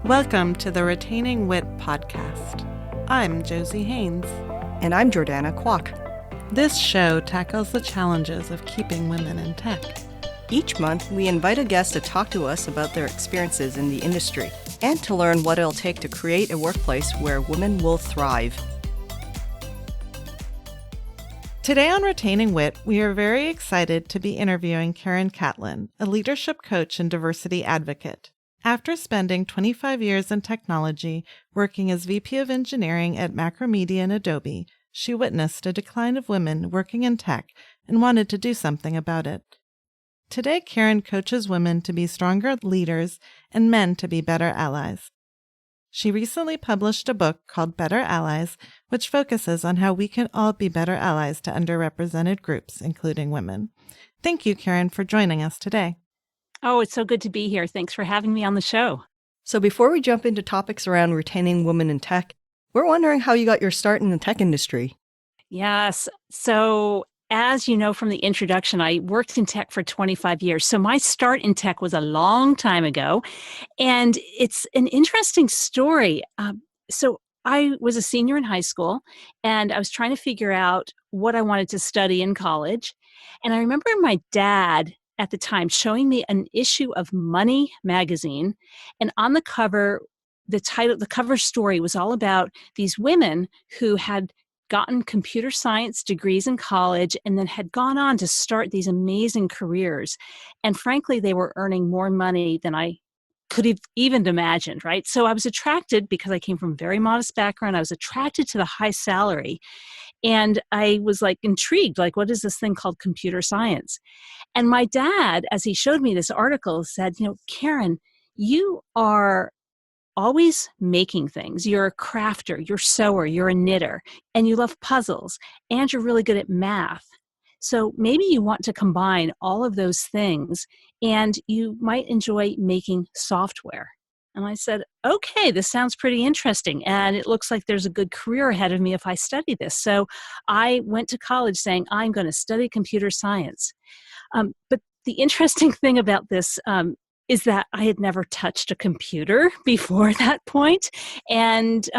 Welcome to the Retaining Wit podcast. I'm Jossie Haynes. And I'm Jordanna Kwok. This show tackles the challenges of keeping women in tech. Each month, we invite a guest to talk to us about their experiences in the industry and to learn what it'll take to create a workplace where women will thrive. Today on Retaining Wit, we are very excited to be interviewing Karen Catlin, a leadership coach and diversity advocate. After spending 25 years in technology, working as VP of Engineering at Macromedia and Adobe, she witnessed a decline of women working in tech and wanted to do something about it. Today, Karen coaches women to be stronger leaders and men to be better allies. She recently published a book called Better Allies, which focuses on how we can all be better allies to underrepresented groups, including women. Thank you, Karen, for joining us today. Oh, it's so good to be here. Thanks for having me on the show. So before we jump into topics around retaining women in tech, we're wondering how you got your start in the tech industry. Yes. So as you know from the introduction, I worked in tech for 25 years. So my start in tech was a long time ago. And it's an interesting story. So I was a senior in high school, and I was trying to figure out what I wanted to study in college. And I remember my dad at the time showing me an issue of Money magazine. And on the cover, the cover story was all about these women who had gotten computer science degrees in college and then had gone on to start these amazing careers. And frankly, they were earning more money than I could have even imagined, right? So I was attracted, because I came from a very modest background, I was attracted to the high salary. And I was intrigued, what is this thing called computer science? And my dad, as he showed me this article, said, Karen, you are always making things. You're a crafter, you're a sewer, you're a knitter, and you love puzzles, and you're really good at math. So maybe you want to combine all of those things, and you might enjoy making software. And I said, okay, this sounds pretty interesting. And it looks like there's a good career ahead of me if I study this. So I went to college saying, I'm going to study computer science. But the interesting thing about this is that I had never touched a computer before that point. And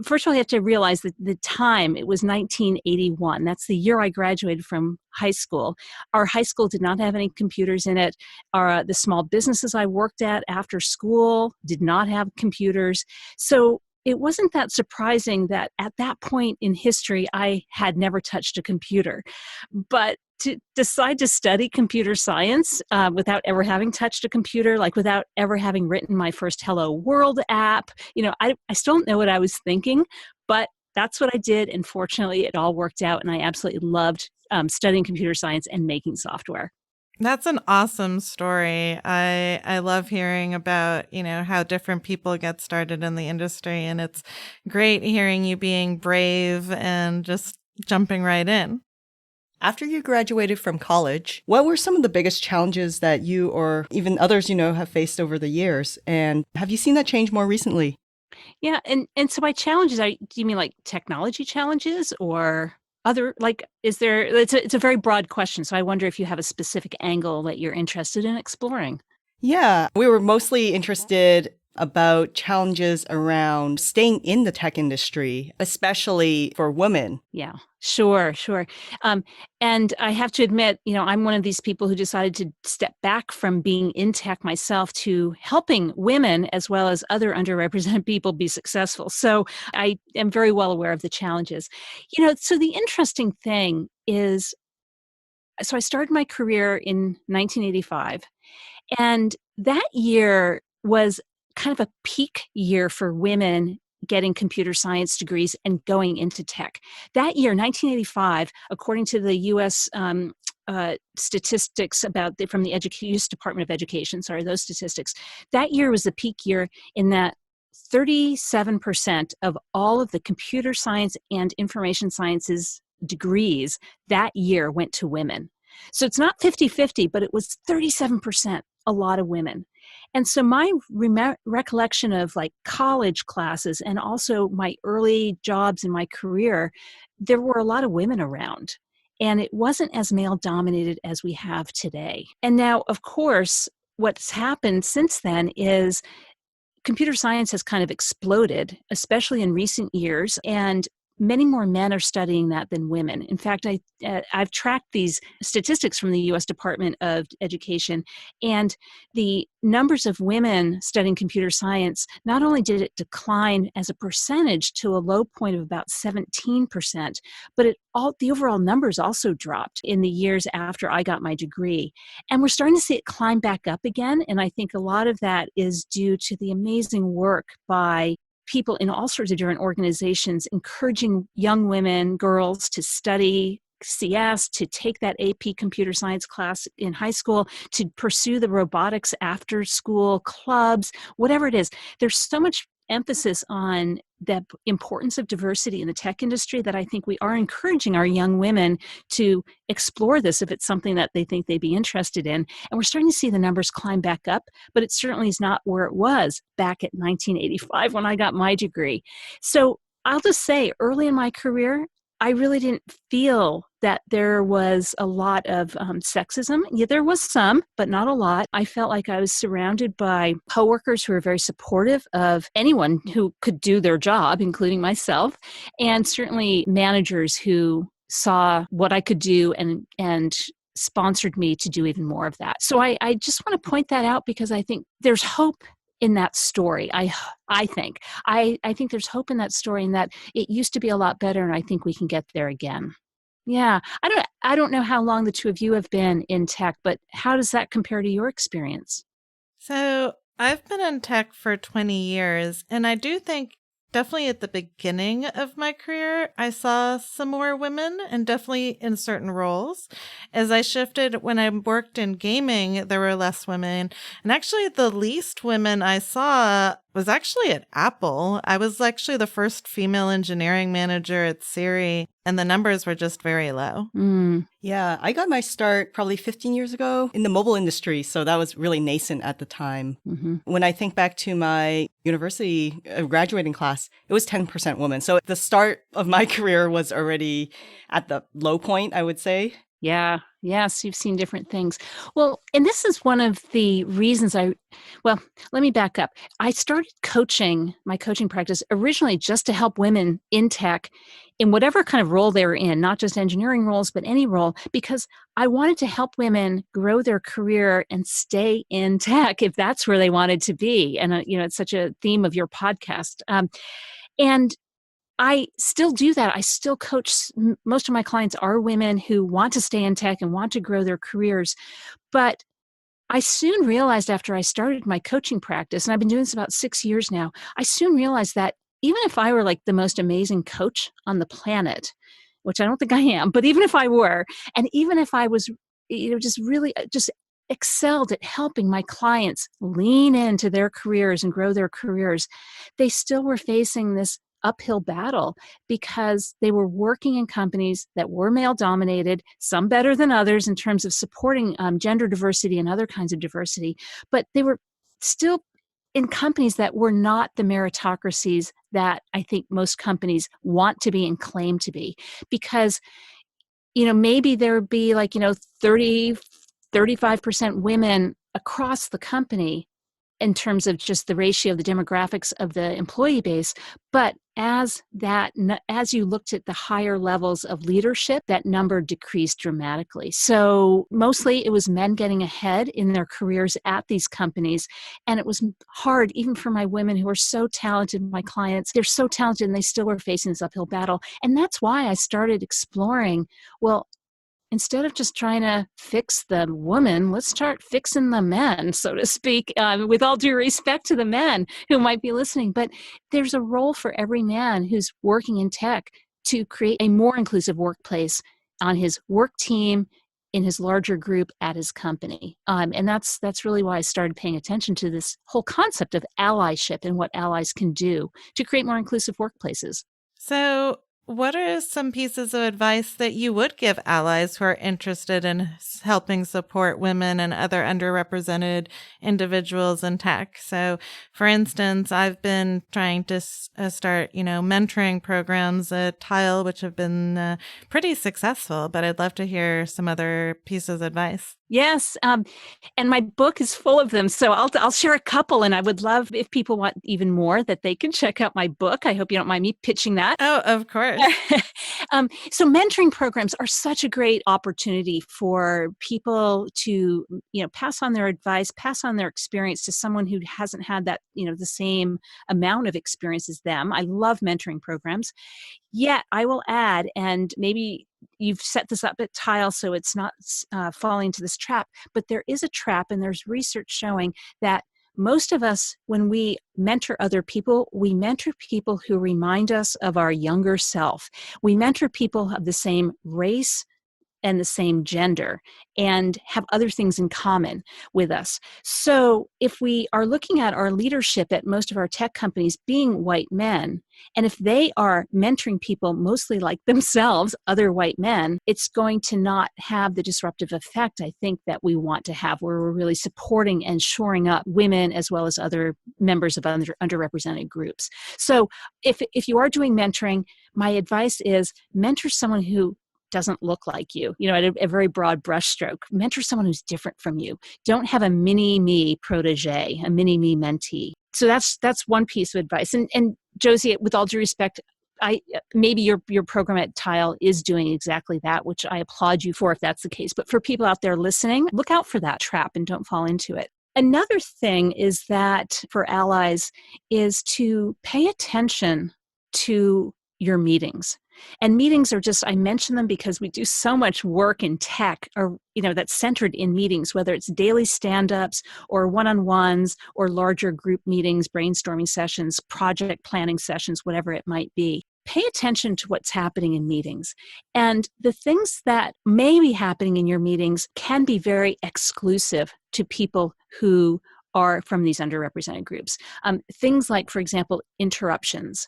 first of all, you have to realize that the time, it was 1981. That's the year I graduated from high school. Our high school did not have any computers in it. The small businesses I worked at after school did not have computers. So it wasn't that surprising that at that point in history, I had never touched a computer. But to decide to study computer science without ever having touched a computer, without ever having written my first Hello World app, I still don't know what I was thinking, but that's what I did. And fortunately, it all worked out. And I absolutely loved studying computer science and making software. That's an awesome story. I love hearing about, how different people get started in the industry. And it's great hearing you being brave and just jumping right in. After you graduated from college, what were some of the biggest challenges that you or even others have faced over the years? And have you seen that change more recently? Yeah. And so by challenges, do you mean technology challenges or other, it's a very broad question. So I wonder if you have a specific angle that you're interested in exploring. Yeah, we were mostly interested about challenges around staying in the tech industry, especially for women. Yeah, sure. And I have to admit, I'm one of these people who decided to step back from being in tech myself to helping women as well as other underrepresented people be successful. So I am very well aware of the challenges. So the interesting thing is, so I started my career in 1985, and that year was kind of a peak year for women getting computer science degrees and going into tech. That year, 1985, according to the U.S. Statistics from the U.S. Department of Education, those statistics, that year was the peak year in that 37% of all of the computer science and information sciences degrees that year went to women. So it's not 50-50, but it was 37%, a lot of women. And so my recollection of college classes and also my early jobs in my career, there were a lot of women around. And it wasn't as male dominated as we have today. And now, of course, what's happened since then is computer science has kind of exploded, especially in recent years, and many more men are studying that than women. In fact, I've tracked these statistics from the U.S. Department of Education, and the numbers of women studying computer science, not only did it decline as a percentage to a low point of about 17%, but the overall numbers also dropped in the years after I got my degree. And we're starting to see it climb back up again, and I think a lot of that is due to the amazing work by people in all sorts of different organizations encouraging young women, girls to study CS, to take that AP computer science class in high school, to pursue the robotics after school clubs, whatever it is. There's so much emphasis on the importance of diversity in the tech industry that I think we are encouraging our young women to explore this if it's something that they think they'd be interested in. And we're starting to see the numbers climb back up, but it certainly is not where it was back at 1985 when I got my degree. So I'll just say, early in my career, I really didn't feel that there was a lot of sexism. Yeah, there was some, but not a lot. I felt like I was surrounded by coworkers who were very supportive of anyone who could do their job, including myself, and certainly managers who saw what I could do and sponsored me to do even more of that. So I just want to point that out because I think there's hope in that story. I think there's hope in that story, and that it used to be a lot better, and I think we can get there again. Yeah, I don't know how long the two of you have been in tech, but how does that compare to your experience? So I've been in tech for 20 years, and I do think definitely at the beginning of my career, I saw some more women, and definitely in certain roles. As I shifted, when I worked in gaming, there were less women. And actually, the least women I saw was actually at Apple. I was actually the first female engineering manager at Siri, and the numbers were just very low. Yeah, I got my start probably 15 years ago in the mobile industry, so that was really nascent at the time. When I think back to my university graduating class, it was 10% women. So the start of my career was already at the low point, I would say. Yeah. Yes, you've seen different things. Well, and this is one of the reasons let me back up. I started my coaching practice originally just to help women in tech in whatever kind of role they were in, not just engineering roles, but any role, because I wanted to help women grow their career and stay in tech if that's where they wanted to be. And, it's such a theme of your podcast. And I still do that. I still coach. Most of my clients are women who want to stay in tech and want to grow their careers. But I soon realized after I started my coaching practice, and I've been doing this about 6 years now, I soon realized that even if I were like the most amazing coach on the planet, which I don't think I am, but even if I were, and even if I was, just really just excelled at helping my clients lean into their careers and grow their careers, they still were facing this uphill battle because they were working in companies that were male dominated, some better than others in terms of supporting gender diversity and other kinds of diversity, but they were still in companies that were not the meritocracies that I think most companies want to be and claim to be. Because, maybe there would be 30, 35% women across the company in terms of just the ratio of the demographics of the employee base. But as you looked at the higher levels of leadership, that number decreased dramatically. So mostly it was men getting ahead in their careers at these companies. And it was hard, even for my women who are so talented, my clients, they're so talented and they still were facing this uphill battle. And that's why I started exploring, well, instead of just trying to fix the woman, let's start fixing the men, so to speak, with all due respect to the men who might be listening. But there's a role for every man who's working in tech to create a more inclusive workplace on his work team, in his larger group, at his company. And that's really why I started paying attention to this whole concept of allyship and what allies can do to create more inclusive workplaces. So what are some pieces of advice that you would give allies who are interested in helping support women and other underrepresented individuals in tech? So, for instance, I've been trying to start, mentoring programs at Tile, which have been pretty successful, but I'd love to hear some other pieces of advice. Yes. And my book is full of them. So I'll share a couple. And I would love, if people want even more, that they can check out my book. I hope you don't mind me pitching that. Oh, of course. So mentoring programs are such a great opportunity for people to, pass on their advice, pass on their experience to someone who hasn't had that, the same amount of experience as them. I love mentoring programs. Yet I will add, and maybe you've set this up at Tile so it's not falling into this trap, but there is a trap, and there's research showing that most of us, when we mentor other people, we mentor people who remind us of our younger self. We mentor people of the same race and the same gender and have other things in common with us. So if we are looking at our leadership at most of our tech companies being white men, and if they are mentoring people mostly like themselves, other white men, it's going to not have the disruptive effect, I think, that we want to have, where we're really supporting and shoring up women as well as other members of underrepresented groups. So if you are doing mentoring, my advice is mentor someone who doesn't look like you, at a very broad brushstroke. Mentor someone who's different from you. Don't have a mini-me protege, a mini-me mentee. So that's one piece of advice. And Jossie, with all due respect, maybe your program at Tile is doing exactly that, which I applaud you for if that's the case. But for people out there listening, look out for that trap and don't fall into it. Another thing is that for allies is to pay attention to your meetings. And meetings are just, I mention them because we do so much work in tech, or that's centered in meetings, whether it's daily stand-ups or one-on-ones or larger group meetings, brainstorming sessions, project planning sessions, whatever it might be. Pay attention to what's happening in meetings. And the things that may be happening in your meetings can be very exclusive to people who are from these underrepresented groups. Things like, for example, interruptions.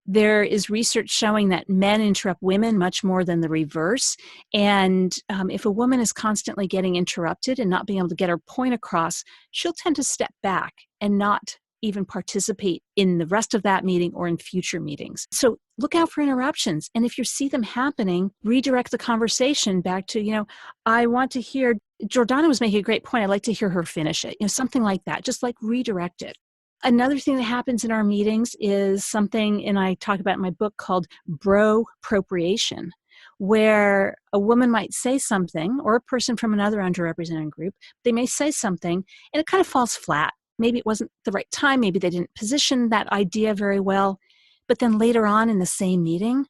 There is research showing that men interrupt women much more than the reverse. And if a woman is constantly getting interrupted and not being able to get her point across, she'll tend to step back and not even participate in the rest of that meeting or in future meetings. So look out for interruptions. And if you see them happening, redirect the conversation back to, I want to hear, Jordanna was making a great point. I'd like to hear her finish it, something like that. Just like redirect it. Another thing that happens in our meetings is something, and I talk about in my book, called bro-appropriation, where a woman might say something, or a person from another underrepresented group, they may say something, and it kind of falls flat. Maybe it wasn't the right time, maybe they didn't position that idea very well, but then later on in the same meeting,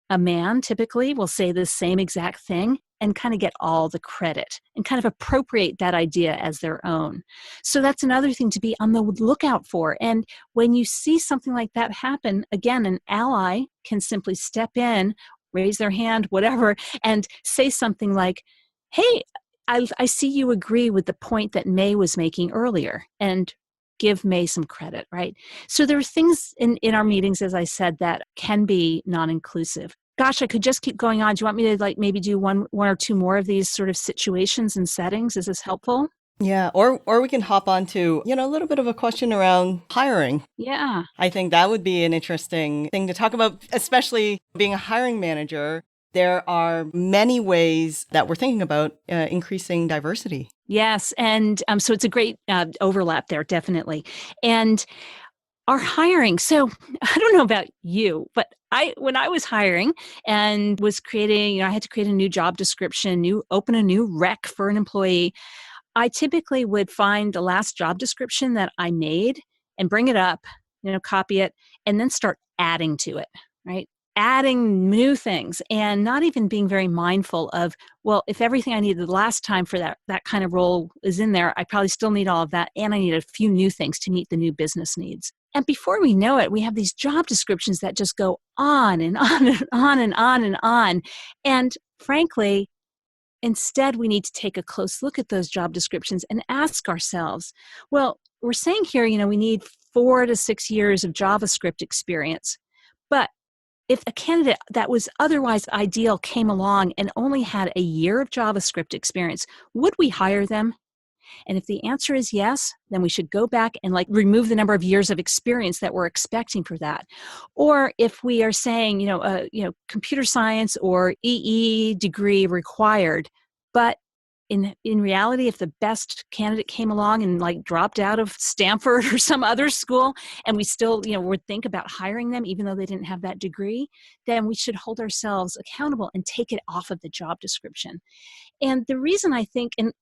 a man typically will say the same exact thing and kind of get all the credit and kind of appropriate that idea as their own. So that's another thing to be on the lookout for. And when you see something like that happen, again, an ally can simply step in, raise their hand, whatever, and say something like, hey, I see you agree with the point that May was making earlier, and give May some credit, right? So there are things in our meetings, as I said, that can be non-inclusive. Gosh, I could just keep going on. Do you want me to maybe do one or two more of these sort of situations and settings? Is this helpful? Yeah, or we can hop on to, a little bit of a question around hiring. Yeah. I think that would be an interesting thing to talk about, especially being a hiring manager. There are many ways that we're thinking about increasing diversity. Yes. And so it's a great overlap there, definitely. And our hiring. So I don't know about you, but when I was hiring and was creating, I had to create a new job description, open a new rec for an employee. I typically would find the last job description that I made and bring it up, copy it, and then start adding to it, right? Adding new things and not even being very mindful of, well, if everything I needed the last time for that kind of role is in there, I probably still need all of that. And I need a few new things to meet the new business needs. And before we know it, we have these job descriptions that just go on and on and on and on and on. And frankly, instead, we need to take a close look at those job descriptions and ask ourselves, well, we're saying here, we need 4 to 6 years of JavaScript experience, but if a candidate that was otherwise ideal came along and only had a year of JavaScript experience, would we hire them? And if the answer is yes, then we should go back and remove the number of years of experience that we're expecting for that. Or if we are saying, computer science or EE degree required, but in reality, if the best candidate came along and dropped out of Stanford or some other school, and we still, would think about hiring them even though they didn't have that degree, then we should hold ourselves accountable and take it off of the job description. And the reason I think, and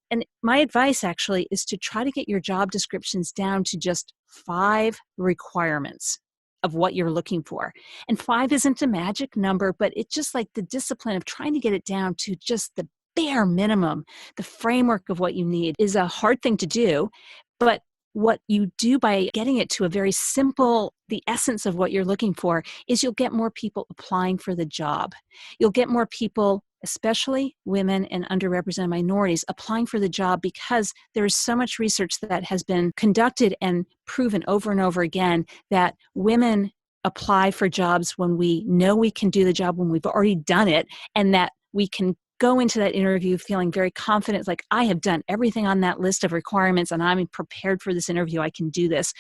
my advice actually, is to try to get your job descriptions down to just 5 requirements of what you're looking for. And 5 isn't a magic number, but it's just like the discipline of trying to get it down to just the bare minimum. The framework of what you need is a hard thing to do, but what you do by getting it to a very simple, the essence of what you're looking for, is you'll get more people applying for the job. You'll get more people, especially women and underrepresented minorities, applying for the job, because there is so much research that has been conducted and proven over and over again that women apply for jobs when we know we can do the job, when we've already done it, and that we can go into that interview feeling very confident, like, I have done everything on that list of requirements and I'm prepared for this interview, I can do this.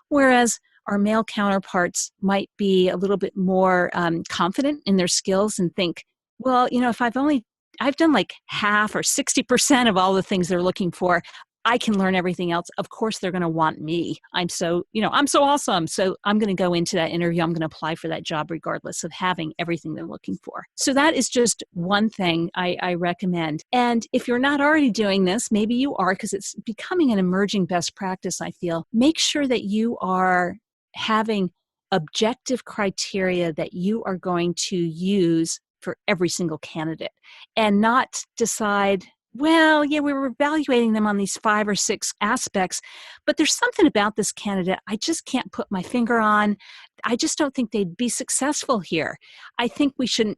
Whereas our male counterparts might be a little bit more confident in their skills and think, well, if I've done half or 60% of all the things they're looking for, I can learn everything else. Of course, they're going to want me. I'm so awesome. So I'm going to go into that interview. I'm going to apply for that job regardless of having everything they're looking for. So that is just one thing I recommend. And if you're not already doing this, maybe you are, because it's becoming an emerging best practice, I feel. Make sure that you are having objective criteria that you are going to use for every single candidate, and not decide, well, yeah, we were evaluating them on these 5 or 6 aspects, but there's something about this candidate I just can't put my finger on. I just don't think they'd be successful here. I think we shouldn't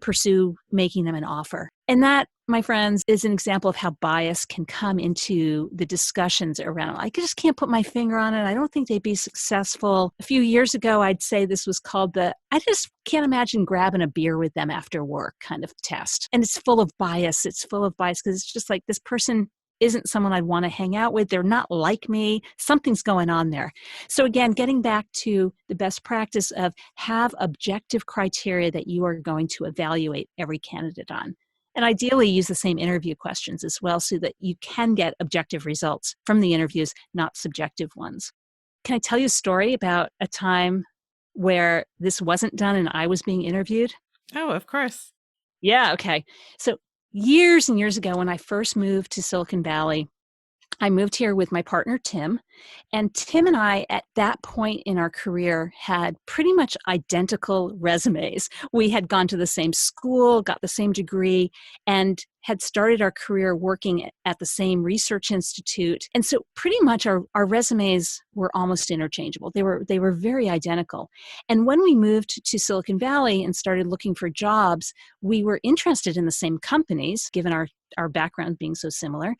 pursue making them an offer. And that, my friends, is an example of how bias can come into the discussions around, I just can't put my finger on it. I don't think they'd be successful. A few years ago, I'd say this was called I just can't imagine grabbing a beer with them after work kind of test. And it's full of bias. It's full of bias because it's just like, this person isn't someone I'd want to hang out with. They're not like me. Something's going on there. So again, getting back to the best practice of have objective criteria that you are going to evaluate every candidate on. And ideally use the same interview questions as well so that you can get objective results from the interviews, not subjective ones. Can I tell you a story about a time where this wasn't done and I was being interviewed? Oh, of course. Yeah, okay. So years and years ago, when I first moved to Silicon Valley, I moved here with my partner, Tim. And Tim and I, at that point in our career, had pretty much identical resumes. We had gone to the same school, got the same degree, and had started our career working at the same research institute. And so pretty much our resumes were almost interchangeable. They were very identical. And when we moved to Silicon Valley and started looking for jobs, we were interested in the same companies, given our background being so similar.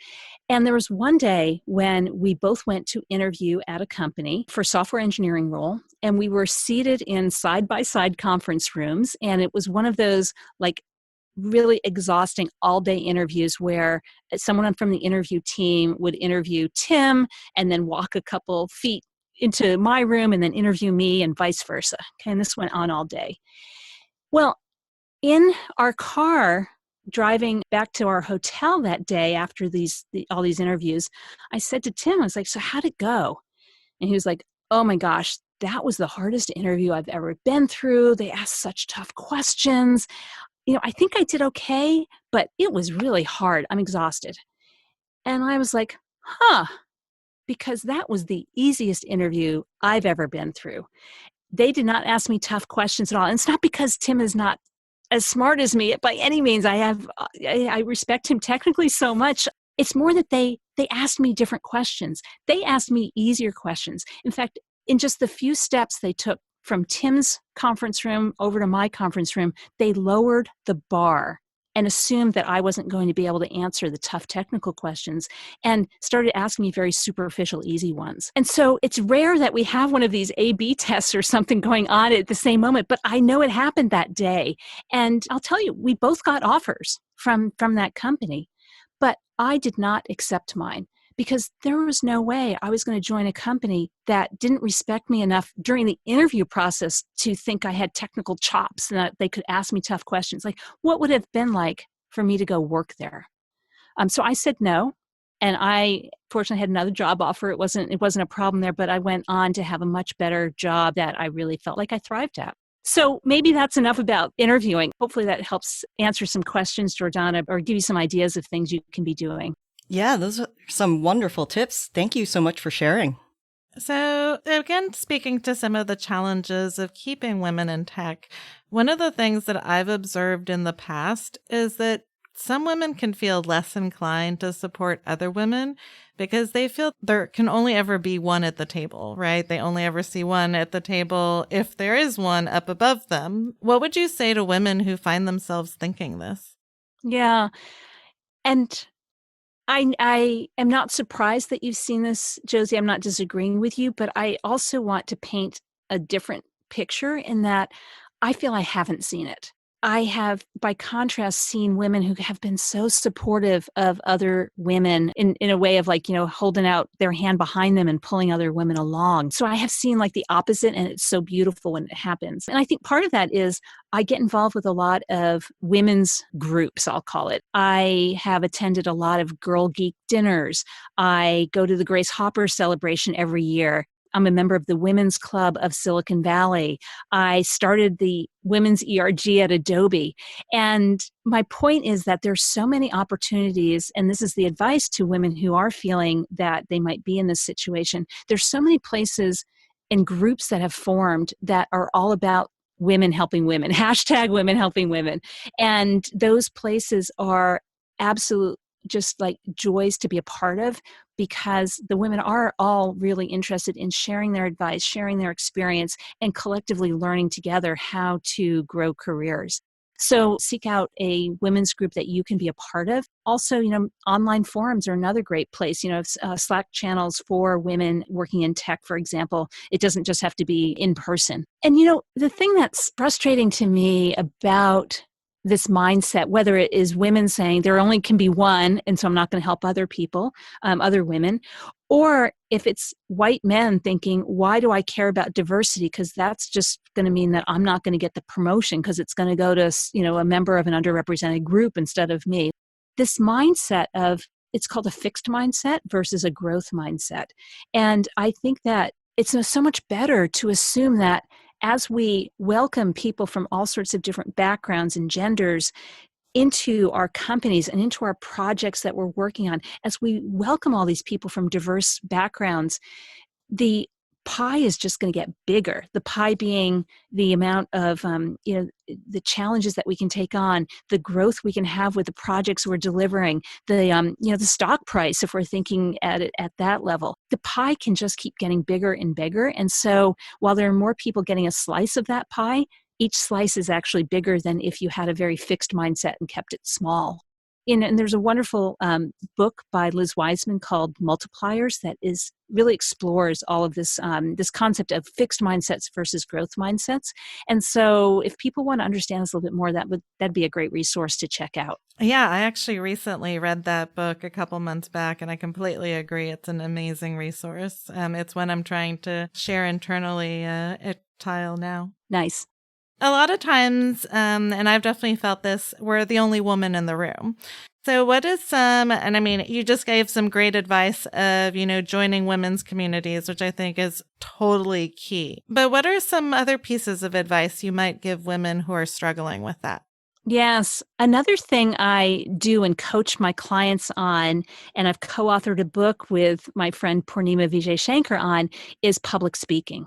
And there was one day when we both went to interview at a company for software engineering role, and we were seated in side-by-side conference rooms. And it was one of those really exhausting all-day interviews where someone from the interview team would interview Tim and then walk a couple feet into my room and then interview me and vice versa. Okay, and this went on all day. Well, in our car driving back to our hotel that day after all these interviews, I said to Tim, I was like, so how'd it go? And he was like, oh my gosh, that was the hardest interview I've ever been through. They asked such tough questions. I think I did okay, but it was really hard. I'm exhausted. And I was like, because that was the easiest interview I've ever been through. They did not ask me tough questions at all. And it's not because Tim is not as smart as me by any means. I respect him technically so much. It's more that they asked me different questions. They asked me easier questions. In fact, in just the few steps they took from Tim's conference room over to my conference room, they lowered the bar and assumed that I wasn't going to be able to answer the tough technical questions and started asking me very superficial, easy ones. And so it's rare that we have one of these A/B tests or something going on at the same moment, but I know it happened that day. And I'll tell you, we both got offers from that company, but I did not accept mine, because there was no way I was going to join a company that didn't respect me enough during the interview process to think I had technical chops and that they could ask me tough questions. Like, what would it have been like for me to go work there? So I said no, and I fortunately had another job offer. It wasn't a problem there, but I went on to have a much better job that I really felt like I thrived at. So maybe that's enough about interviewing. Hopefully that helps answer some questions, Jordanna, or give you some ideas of things you can be doing. Yeah, those are some wonderful tips. Thank you so much for sharing. So again, speaking to some of the challenges of keeping women in tech, one of the things that I've observed in the past is that some women can feel less inclined to support other women because they feel there can only ever be one at the table, right? They only ever see one at the table if there is one up above them. What would you say to women who find themselves thinking this? Yeah. And I am not surprised that you've seen this, Jossie. I'm not disagreeing with you, but I also want to paint a different picture in that I feel I haven't seen it. I have, by contrast, seen women who have been so supportive of other women in a way of like, holding out their hand behind them and pulling other women along. So I have seen like the opposite, and it's so beautiful when it happens. And I think part of that is I get involved with a lot of women's groups, I'll call it. I have attended a lot of Girl Geek dinners. I go to the Grace Hopper celebration every year. I'm a member of the Women's Club of Silicon Valley. I started the Women's ERG at Adobe. And my point is that there's so many opportunities, and this is the advice to women who are feeling that they might be in this situation. There's so many places and groups that have formed that are all about women helping women, hashtag women helping women. And those places are absolute just like joys to be a part of, because the women are all really interested in sharing their advice, sharing their experience, and collectively learning together how to grow careers. So seek out a women's group that you can be a part of. Also, online forums are another great place. Slack channels for women working in tech, for example. It doesn't just have to be in person. And, the thing that's frustrating to me about this mindset, whether it is women saying there only can be one, and so I'm not going to help other people, other women, or if it's white men thinking, why do I care about diversity? Because that's just going to mean that I'm not going to get the promotion because it's going to go to, a member of an underrepresented group instead of me. This mindset of, it's called a fixed mindset versus a growth mindset. And I think that it's so much better to assume that as we welcome people from all sorts of different backgrounds and genders into our companies and into our projects that we're working on, as we welcome all these people from diverse backgrounds, the pie is just going to get bigger. The pie being the amount of, the challenges that we can take on, the growth we can have with the projects we're delivering, the stock price, if we're thinking at it at that level. The pie can just keep getting bigger and bigger. And so while there are more people getting a slice of that pie, each slice is actually bigger than if you had a very fixed mindset and kept it small. And there's a wonderful book by Liz Wiseman called Multipliers that really explores all of this this concept of fixed mindsets versus growth mindsets. And so if people want to understand this a little bit more, that'd be a great resource to check out. Yeah, I actually recently read that book a couple months back, and I completely agree. It's an amazing resource. It's one I'm trying to share internally at Tile now. Nice. A lot of times, and I've definitely felt this, we're the only woman in the room. So what is and I mean, you just gave some great advice of, joining women's communities, which I think is totally key. But what are some other pieces of advice you might give women who are struggling with that? Yes. Another thing I do and coach my clients on, and I've co-authored a book with my friend Purnima Vijay Shankar on, is public speaking.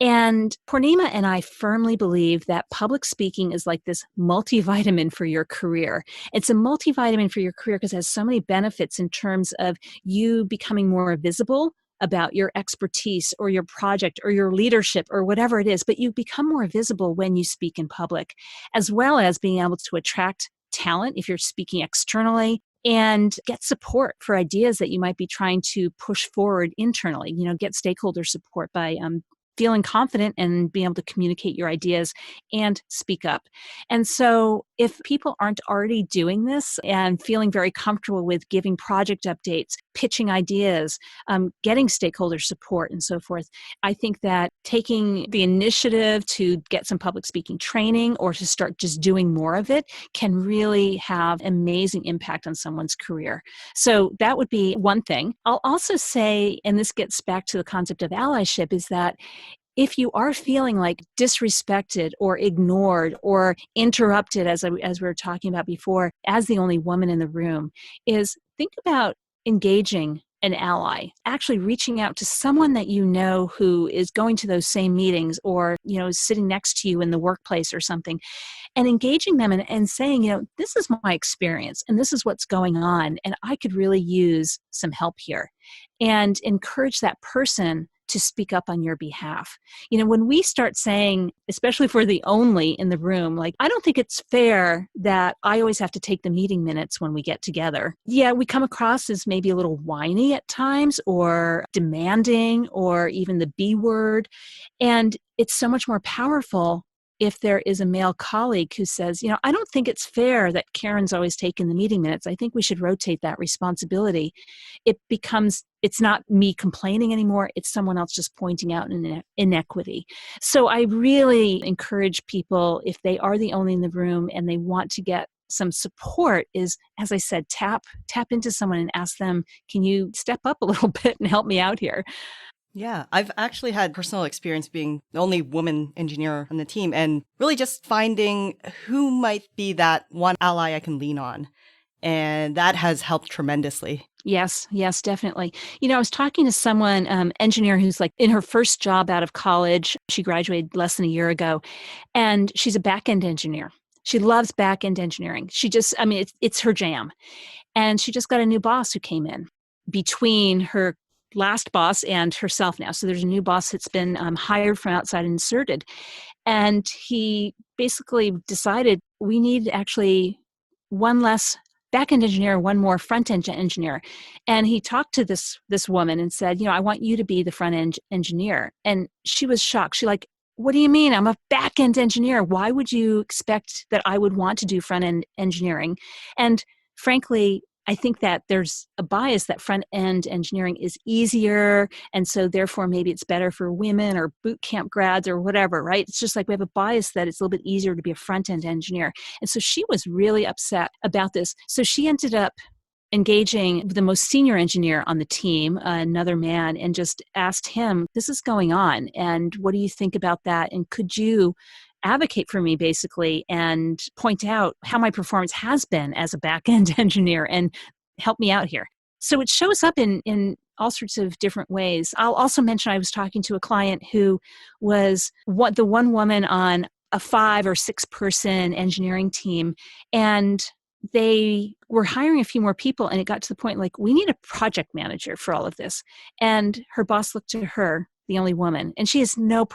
And Purnima and I firmly believe that public speaking is like this multivitamin for your career. It's a multivitamin for your career because it has so many benefits in terms of you becoming more visible about your expertise or your project or your leadership or whatever it is, but you become more visible when you speak in public, as well as being able to attract talent if you're speaking externally, and get support for ideas that you might be trying to push forward internally. Get stakeholder support by feeling confident and being able to communicate your ideas and speak up. And so if people aren't already doing this and feeling very comfortable with giving project updates, pitching ideas, getting stakeholder support and so forth, I think that taking the initiative to get some public speaking training or to start just doing more of it can really have amazing impact on someone's career. So that would be one thing. I'll also say, and this gets back to the concept of allyship, is that if you are feeling like disrespected or ignored or interrupted, as we were talking about before, as the only woman in the room, is think about engaging an ally, actually reaching out to someone that you know who is going to those same meetings or, is sitting next to you in the workplace or something, and engaging them and saying, this is my experience and this is what's going on, and I could really use some help here, and encourage that person to speak up on your behalf. When we start saying, especially if we're the only in the room, like, I don't think it's fair that I always have to take the meeting minutes when we get together. Yeah, we come across as maybe a little whiny at times or demanding or even the B word. And it's so much more powerful if there is a male colleague who says, I don't think it's fair that Karen's always taking the meeting minutes. I think we should rotate that responsibility. It's not me complaining anymore. It's someone else just pointing out an inequity. So I really encourage people, if they are the only in the room and they want to get some support, is, as I said, tap into someone and ask them, can you step up a little bit and help me out here? Yeah, I've actually had personal experience being the only woman engineer on the team and really just finding who might be that one ally I can lean on. And that has helped tremendously. Yes, definitely. I was talking to someone, engineer, who's like in her first job out of college. She graduated less than a year ago, and she's a back-end engineer. She loves back-end engineering. It's her jam. And she just got a new boss who came in between her last boss and herself now. So there's a new boss that's been hired from outside and inserted. And he basically decided we need actually one less back-end engineer, one more front-end engineer. And he talked to this woman and said, I want you to be the front-end engineer. And she was shocked. She like, what do you mean? I'm a back-end engineer. Why would you expect that I would want to do front-end engineering? And frankly, I think that there's a bias that front-end engineering is easier, and so therefore maybe it's better for women or boot camp grads or whatever, right? It's just like we have a bias that it's a little bit easier to be a front-end engineer. And so she was really upset about this. So she ended up engaging the most senior engineer on the team, another man, and just asked him, this is going on, and what do you think about that? And could you advocate for me, basically, and point out how my performance has been as a back-end engineer and help me out here? So it shows up in all sorts of different ways. I'll also mention I was talking to a client who was the one woman on a 5 or 6 person engineering team, and they were hiring a few more people, and it got to the point like, we need a project manager for all of this. And her boss looked to her, the only woman, and she has no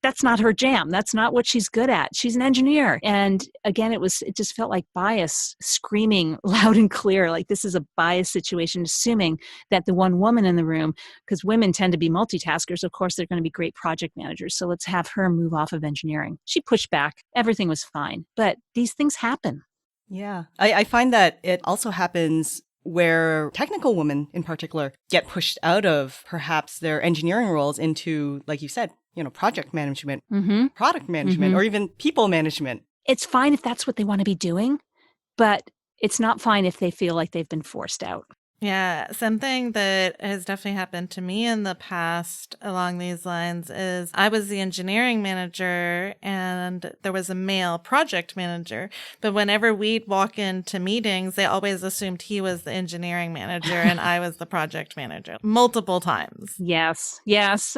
that's not her jam. That's not what she's good at. She's an engineer. And again, it just felt like bias screaming loud and clear, like this is a bias situation, assuming that the one woman in the room, because women tend to be multitaskers, of course, they're going to be great project managers. So let's have her move off of engineering. She pushed back. Everything was fine. But these things happen. Yeah, I find that it also happens where technical women in particular get pushed out of perhaps their engineering roles into, like you said, project management, product management, or even people management. It's fine if that's what they want to be doing, but it's not fine if they feel like they've been forced out. Yeah, something that has definitely happened to me in the past along these lines is I was the engineering manager and there was a male project manager. But whenever we'd walk into meetings, they always assumed he was the engineering manager and I was the project manager multiple times. Yes.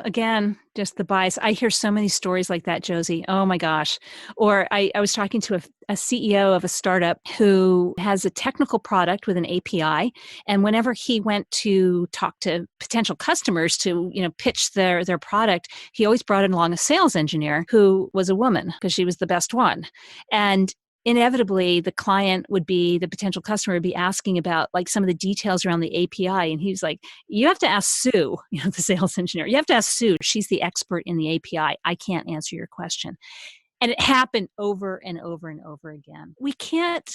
Again, just the bias. I hear so many stories like that, Josie. Oh my gosh. Or I was talking to a CEO of a startup who has a technical product with an API. And whenever he went to talk to potential customers to, pitch their product, he always brought along a sales engineer who was a woman because she was the best one. And inevitably the potential customer would be asking about like some of the details around the API. And he was like, you have to ask Sue, the sales engineer. You have to ask Sue. She's the expert in the API. I can't answer your question. And it happened over and over and over again. We can't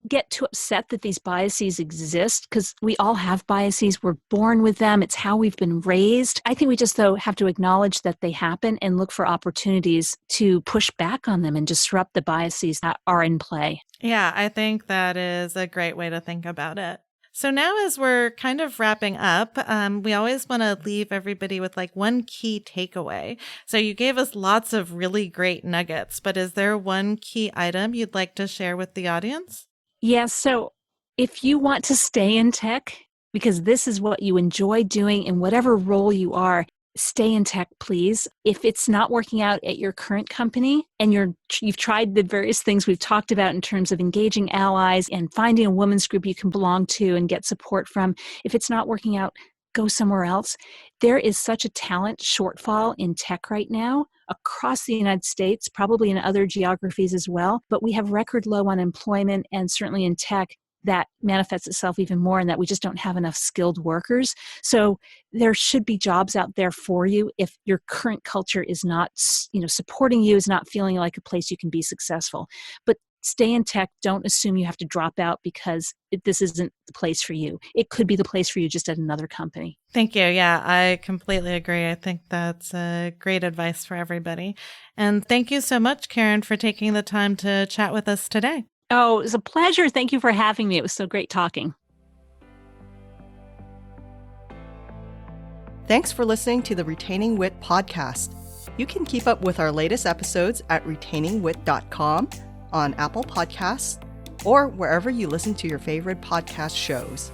get too upset that these biases exist because we all have biases. We're born with them. It's how we've been raised. I think we just, though, have to acknowledge that they happen and look for opportunities to push back on them and disrupt the biases that are in play. Yeah, I think that is a great way to think about it. So now as we're kind of wrapping up, we always want to leave everybody with like one key takeaway. So you gave us lots of really great nuggets, but is there one key item you'd like to share with the audience? Yes. So if you want to stay in tech, because this is what you enjoy doing in whatever role you are, stay in tech, please. If it's not working out at your current company and you've tried the various things we've talked about in terms of engaging allies and finding a women's group you can belong to and get support from, if it's not working out, go somewhere else. There is such a talent shortfall in tech right now across the United States, probably in other geographies as well. But we have record low unemployment, and certainly in tech, that manifests itself even more in that we just don't have enough skilled workers. So there should be jobs out there for you if your current culture is not, supporting you, is not feeling like a place you can be successful. But stay in tech. Don't assume you have to drop out because this isn't the place for you. It could be the place for you just at another company. Thank you. Yeah, I completely agree. I think that's great advice for everybody. And thank you so much, Karen, for taking the time to chat with us today. Oh, it was a pleasure. Thank you for having me. It was so great talking. Thanks for listening to the Retaining Wit podcast. You can keep up with our latest episodes at retainingwit.com, on Apple Podcasts, or wherever you listen to your favorite podcast shows.